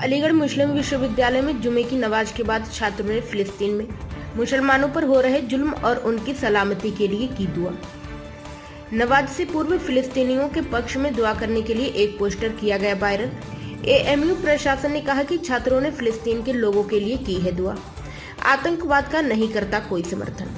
अलीगढ़ मुस्लिम विश्वविद्यालय में जुमे की नमाज के बाद छात्रों ने फिलिस्तीन में मुसलमानों पर हो रहे जुल्म और उनकी सलामती के लिए की दुआ। नमाज से पूर्व फिलिस्तीनियों के पक्ष में दुआ करने के लिए एक पोस्टर किया गया वायरल। एएमयू प्रशासन ने कहा कि छात्रों ने फिलिस्तीन के लोगों के लिए की है दुआ, आतंकवाद का नहीं करता कोई समर्थन।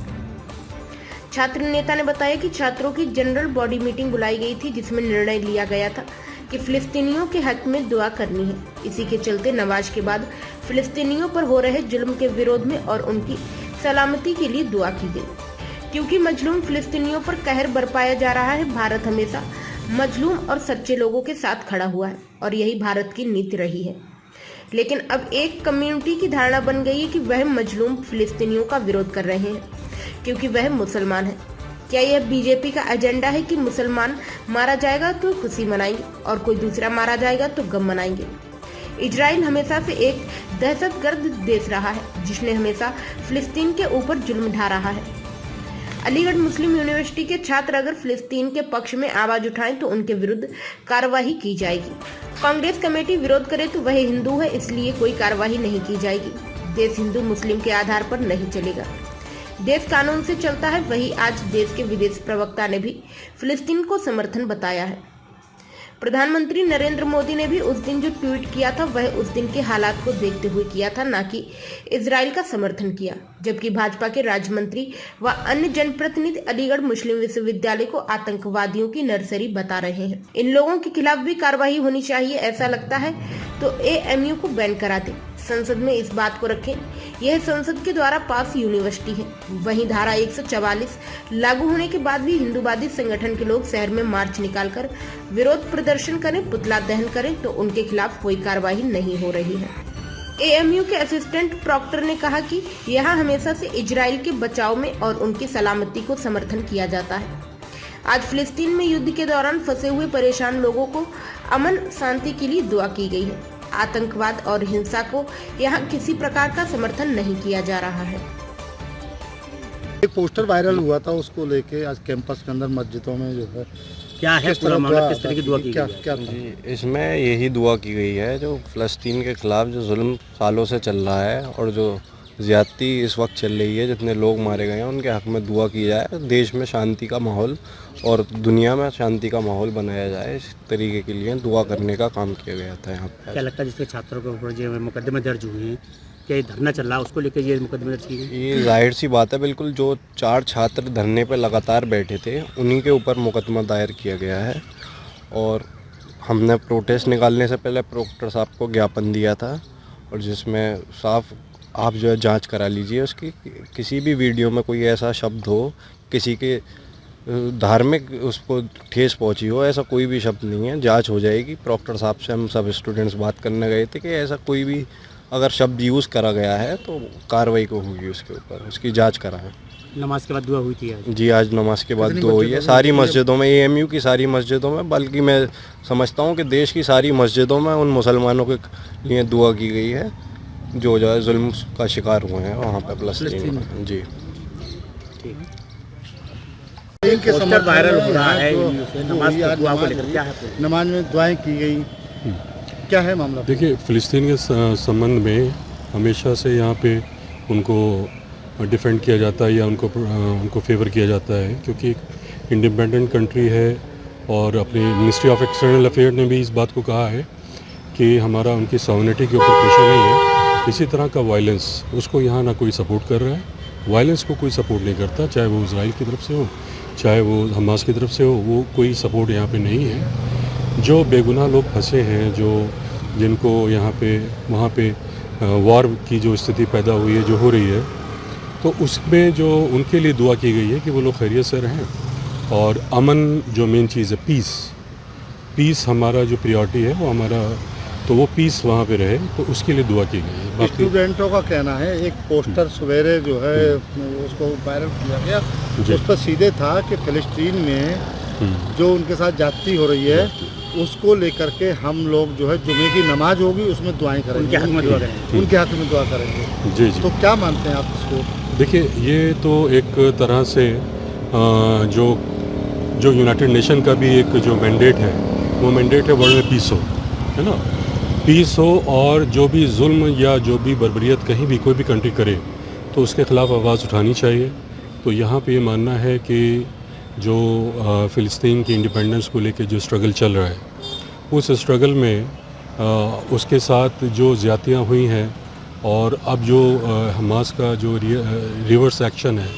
छात्र नेता ने बताया कि छात्रों की जनरल बॉडी मीटिंग बुलाई गई थी, जिसमें निर्णय लिया गया था कि फिलिस्तीनियों के हक में दुआ करनी है। इसी के चलते नमाज के बाद फिलिस्तीनियों पर हो रहे जुल्म के विरोध में और उनकी सलामती के लिए दुआ की गई। क्योंकि मजलूम फिलिस्तीनियों पर कहर बरपाया जा रहा है, भारत हमेशा मजलूम और सच्चे लोगों के साथ खड़ा हुआ है और यही भारत की नीति रही है। लेकिन अब एक कम्युनिटी की धारणा बन गई है कि वह मजलूम फिलिस्तीनियों का विरोध कर रहे हैं क्योंकि वह मुसलमान है। क्या यह बीजेपी का एजेंडा है कि मुसलमान मारा जाएगा तो खुशी मनाएंगे और कोई दूसरा मारा जाएगा तो गम मनाएंगे? इजराइल हमेशा से एक दहशतगर्द देश रहा है जिसने हमेशा फिलिस्तीन के ऊपर जुल्म ढा रहा है। अलीगढ़ मुस्लिम यूनिवर्सिटी के छात्र अगर फिलिस्तीन के पक्ष में आवाज उठाएं तो उनके विरुद्ध कार्रवाई की जाएगी। कांग्रेस कमेटी विरोध करे तो वह हिंदू है, इसलिए कोई कार्रवाई नहीं की जाएगी। देश हिंदू मुस्लिम के आधार पर नहीं चलेगा, देश कानून से चलता है। वही आज देश के विदेश प्रवक्ता ने भी फिलिस्तीन को समर्थन बताया है। प्रधानमंत्री नरेंद्र मोदी ने भी उस दिन जो ट्वीट किया था वह उस दिन के हालात को देखते हुए किया था, ना कि इजराइल का समर्थन किया। जबकि भाजपा के राज्य मंत्री व अन्य जनप्रतिनिधि अलीगढ़ मुस्लिम विश्वविद्यालय को आतंकवादियों की नर्सरी बता रहे हैं। इन लोगों के खिलाफ भी कार्रवाई होनी चाहिए। ऐसा लगता है तो एएमयू को बैन करा दे, संसद में इस बात को रखें। यह संसद के द्वारा पास यूनिवर्सिटी है। वहीं धारा 144 लागू होने के बाद भी हिंदूवादी संगठन के लोग शहर में मार्च निकालकर विरोध प्रदर्शन करें, पुतला दहन करें तो उनके खिलाफ कोई कार्रवाई नहीं हो रही है। एएमयू के असिस्टेंट प्रॉक्टर ने कहा कि यहाँ हमेशा से इजराइल के बचाव में और उनकी सलामती को समर्थन किया जाता है। आज फिलिस्तीन में युद्ध के दौरान फंसे हुए परेशान लोगों को अमन शांति के लिए दुआ की गई है। आतंकवाद और हिंसा को यहाँ किसी प्रकार का समर्थन नहीं किया जा रहा है। एक पोस्टर वायरल हुआ था, उसको लेके आज कैंपस के अंदर मस्जिदों में जो है क्या है पूरा मामला, किस तरह की दुआ की क्या गई? क्या जी, इसमें यही दुआ की गई है जो फ़लस्तीन के ख़िलाफ़ जो जुल्म सालों से चल रहा है और जो ज़्यादती इस वक्त चल रही है, जितने लोग मारे गए हैं उनके हक़ में दुआ की जाए, देश में शांति का माहौल और दुनिया में शांति का माहौल बनाया जाए। इस तरीके के लिए दुआ करने का काम किया गया था यहाँ पर। क्या लगता है जिसके छात्रों के ऊपर जो मुकदमे दर्ज हुए हैं, क्या ये धरना चल रहा है उसको लेकर ये मुकदमे दर्ज किए गए? ये जाहिर सी बात है, बिल्कुल जो 4 छात्र धरने पर लगातार बैठे थे उन्हीं के ऊपर मुकदमा दायर किया गया है। और हमने प्रोटेस्ट निकालने से पहले प्रोक्टर साहब को ज्ञापन दिया था और जिसमें साफ आप जो है जांच करा लीजिए उसकी, किसी भी वीडियो में कोई ऐसा शब्द हो, किसी के धार्मिक उसको ठेस पहुंची हो, ऐसा कोई भी शब्द नहीं है। जांच हो जाएगी। प्रॉक्टर साहब से हम सब स्टूडेंट्स बात करने गए थे कि ऐसा कोई भी अगर शब्द यूज़ करा गया है तो कार्रवाई को होगी उसके ऊपर, उसकी जांच कराएं। नमाज के बाद दुआ हुई थी आज? जी, आज नमाज के बाद दुआ हुई है सारी मस्जिदों में, एएमयू की सारी मस्जिदों में, बल्कि मैं समझता हूँ कि देश की सारी मस्जिदों में उन मुसलमानों के लिए दुआ की गई है जो जो है जुल्म का शिकार हुए हैं वहाँ पर फ़लस्तीन में। जी इनके पोस्टर वायरल हो रहा है, नमाज नमाज दुआ को लेकर क्या है? नमाज में दुआएं की गई, क्या है मामला? देखिए, फ़िलिस्तीन के संबंध में हमेशा से यहाँ पे उनको डिफेंड किया जाता है या उनको फेवर किया जाता है, क्योंकि एक इंडिपेंडेंट कंट्री है और अपनी मिनिस्ट्री ऑफ एक्सटर्नल अफेयर ने भी इस बात को कहा है कि हमारा उनकी सॉवरेनिटी के ऊपर प्रेशर नहीं है। इसी तरह का वायलेंस उसको यहाँ ना कोई सपोर्ट कर रहा है, वायलेंस को कोई सपोर्ट नहीं करता, चाहे वो इजराइल की तरफ से हो चाहे वो हमास की तरफ से हो, वो कोई सपोर्ट यहाँ पे नहीं है। जो बेगुनाह लोग फंसे हैं, जिनको यहाँ पे वहाँ पे वॉर की जो स्थिति पैदा हुई है, जो हो रही है, तो उसमें जो उनके लिए दुआ की गई है कि वो लोग खैरियत से रहें और अमन जो मेन चीज़ है, पीस हमारा जो प्रायोरिटी है वो हमारा, तो वो पीस वहाँ पे रहे, तो उसके लिए दुआ की गई है। स्टूडेंटों का कहना है एक पोस्टर सवेरे जो है उसको वायरल किया गया, उस पर सीधे था कि फिलिस्तीन में जो उनके साथ जाती हो रही है उसको लेकर के हम लोग जो है जुमे की नमाज होगी उसमें दुआएं करेंगे, उनके हक में दुआ करेंगे, उनके हक में दुआ करेंगे। जी जी। तो क्या मानते हैं आप इसको? देखिए, ये तो एक तरह से जो यूनाइटेड नेशन का भी एक जो मैंडेट है, वो मैंडेट है वर्ल्ड में पीस हो, है ना। पीस हो और जो भी जुल्म या जो भी बर्बरियत कहीं भी कोई भी कंट्री करे तो उसके ख़िलाफ़ आवाज़ उठानी चाहिए। तो यहाँ पे ये मानना है कि जो फ़िलिस्तीन की इंडिपेंडेंस को लेके जो स्ट्रगल चल रहा है, उस स्ट्रगल में उसके साथ जो ज़्यादतियाँ हुई हैं और अब जो हमास का जो रिवर्स एक्शन है,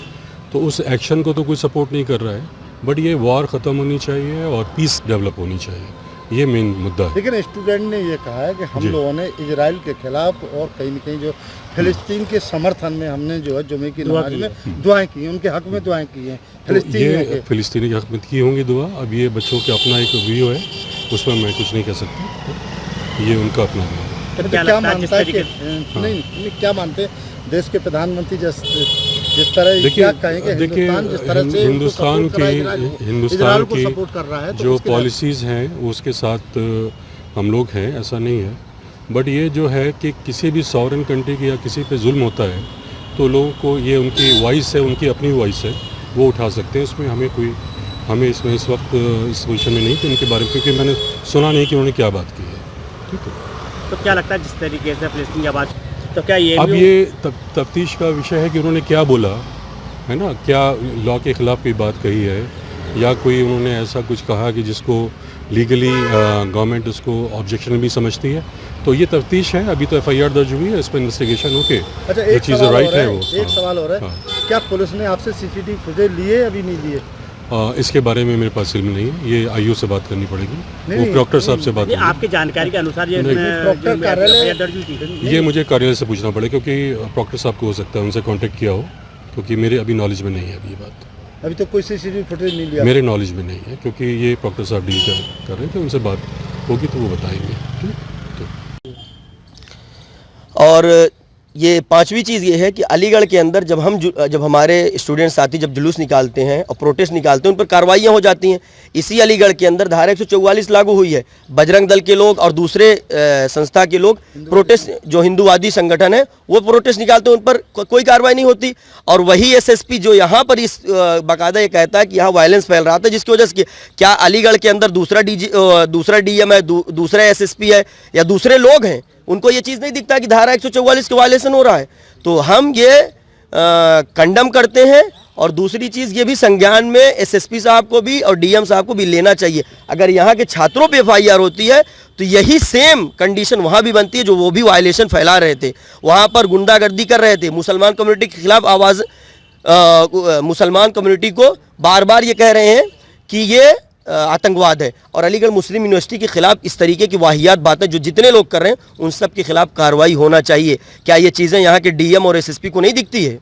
तो उस एक्शन को तो कोई सपोर्ट नहीं कर रहा है, बट ये वॉर ख़त्म होनी चाहिए और पीस डेवलप होनी चाहिए, ये मेन मुद्दा है। लेकिन स्टूडेंट ने ये कहा है कि हम जी। लोगों ने इजराइल के खिलाफ और कहीं न कहीं जो फिलिस्तीन के समर्थन में हमने जो है जुमे की नमाज में दुआएं की हैं, उनके हक में दुआएं की हैं तो फिलिस्तीनियों ये के। फ़िलिस्तीनी की हक़ में की होंगी दुआ। अब ये बच्चों का अपना एक व्यू है, उसमें मैं कुछ नहीं कह सकता, ये उनका अपना व्यू है। तो क्या क्या लगता है जिस मानता है कि तरीके नहीं क्या मानते हैं देश के प्रधानमंत्री जिस तरह देखिए क्या कहेंगे हिंदुस्तान जिस तरह से हिंदुस्तान इजराइल को सपोर्ट कर रहा है तो जो उसके बाद- पॉलिसीज़ हैं उसके साथ हम लोग हैं, ऐसा नहीं है, बट ये जो है कि किसी भी सॉवरेन कंट्री की या किसी पे जुल्म होता है तो लोगों को ये उनकी वॉइस है, उनकी अपनी वॉइस है, वो उठा सकते हैं। इसमें हमें इसमें इस वक्त इस पोजीशन में नहीं थे उनके बारे में, क्योंकि मैंने सुना नहीं कि उन्होंने क्या बात की है। ठीक है, तो क्या लगता है जिस तरीके से फ़िलिस्तीन की आवाज़, तो क्या ये अब भी ये तफ्तीश का विषय है कि उन्होंने क्या बोला है ना, क्या लॉ के ख़िलाफ़ कोई बात कही है या कोई उन्होंने ऐसा कुछ कहा कि जिसको लीगली गवर्नमेंट उसको ऑब्जेक्शन भी समझती है, तो ये तफ्तीश है। अभी तो FIR दर्ज हुई है, इस पर इन्वेस्टिगेशन होके अच्छा जो एक चीज़ें सवाल राइट और है है, वो एक सवाल और है, क्या पुलिस ने आपसे CCTV फुटेज लिए अभी नहीं लिए? इसके बारे में मेरे पास इल्म नहीं है, ये IU से बात करनी पड़ेगी, नहीं, वो प्रॉक्टर साहब से बात नहीं, करेंगे। आपकी जानकारी के अनुसार ये नहीं, प्रॉक्टर जो कार्यालय- FIR दर्ज हुई थी। ये मुझे कार्यालय से पूछना पड़ेगा, क्योंकि प्रॉक्टर साहब को हो सकता है उनसे कांटेक्ट किया हो, क्योंकि मेरे अभी नॉलेज में नहीं है अभी ये बात, अभी तो कोई CCTV फुटेज नहीं लिया। मेरे नॉलेज में नहीं है, क्योंकि ये प्रॉक्टर साहब डील कर रहे थे, उनसे बात होगी तो वो बताएंगे। ठीक? और ये पांचवी चीज़ ये है कि अलीगढ़ के अंदर जब हमारे स्टूडेंट साथी जब जुलूस निकालते हैं और प्रोटेस्ट निकालते हैं, उन पर कार्रवाइयाँ हो जाती हैं। इसी अलीगढ़ के अंदर धारा 144 लागू हुई है। बजरंग दल के लोग और दूसरे संस्था के लोग प्रोटेस्ट, जो हिंदूवादी संगठन है, वो प्रोटेस्ट निकालते हैं, उन पर कोई कार्रवाई नहीं होती। और वही SSP जो यहाँ पर इस बाकायदा ये कहता है कि यहाँ वायलेंस फैल रहा था, जिसकी वजह से क्या अलीगढ़ के अंदर दूसरा DM है, दूसरा SSP है या दूसरे लोग हैं, उनको ये चीज़ नहीं दिखता कि धारा 144 का वायलेशन हो रहा है। तो हम ये कंडम करते हैं। और दूसरी चीज़ ये भी संज्ञान में SSP साहब को भी और DM साहब को भी लेना चाहिए। अगर यहाँ के छात्रों पे FIR होती है तो यही सेम कंडीशन वहाँ भी बनती है, जो वो भी वायलेशन फैला रहे थे, वहाँ पर गुंडागर्दी कर रहे थे, मुसलमान कम्युनिटी के खिलाफ आवाज़, मुसलमान कम्युनिटी को बार बार ये कह रहे हैं कि ये आतंकवाद है। और अलीगढ़ मुस्लिम यूनिवर्सिटी के खिलाफ इस तरीके की वाहियात बातें जो जितने लोग कर रहे हैं, उन सब के खिलाफ कार्रवाई होना चाहिए। क्या ये चीज़ें यहाँ के DM और SSP को नहीं दिखती है?